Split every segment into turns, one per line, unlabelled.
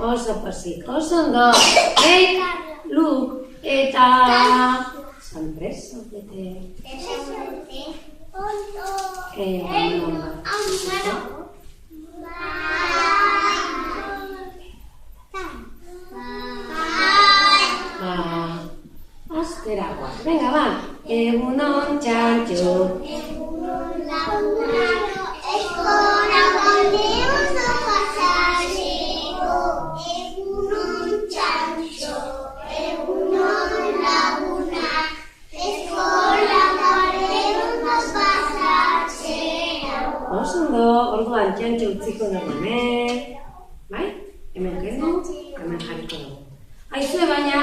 Oso pozik, oso ondo. Luk, eta... Sorpreso, bete. Azteragoa. Venga, ba. Egunon txantxo. Egunon lagunaro, eskora baldeoso pasareko. Egunon txantxo, egunon lagunak, eskora baldeoso pasareko. Osondo, orduan txantxo utziko dugu, bai? Hemen kendu, hemen jarriko dugu. Aizue baina,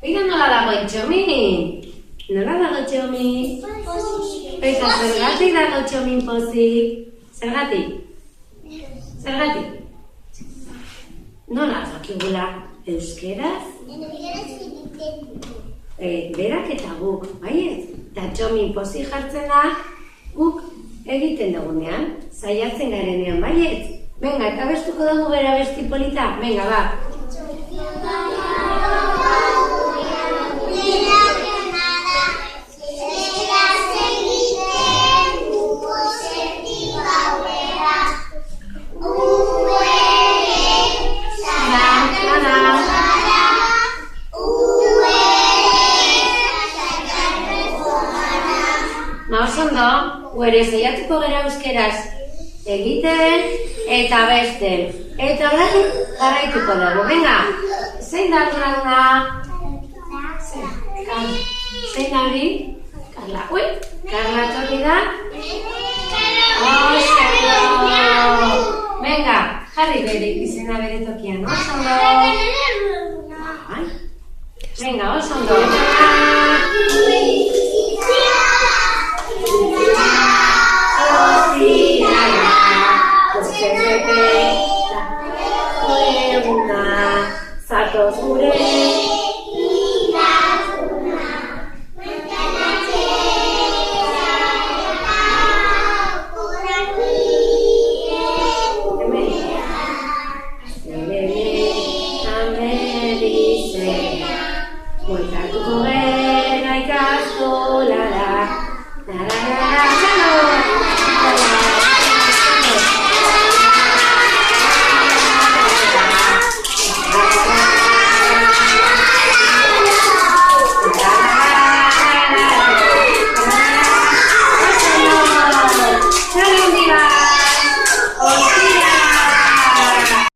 Egan nola dago Txomin? Nola dago Txomin? Eta zergatik dago Txomin pozik? Zergatik? Zergatik? Nola dakigula euskeraz? Berak eta guk, baiet? Eta Txomin pozik jartzen da, guk egiten dugunean, saiatzen garenean, baiet? Venga, eta bestuko dugu bera besti polita? Venga, ba! Osondo, guere zeiatuko gara euskeraz egiten eta besten. Eta orain jarraituko dugu. Venga, zein da ardura? Zein da hori? Karla. Ui, Karla torri da? Osondo! Venga, jarri bere izena bere tokian. Osondo! Venga, osondo! Zatoz gure bueltatuko gera ikastolara.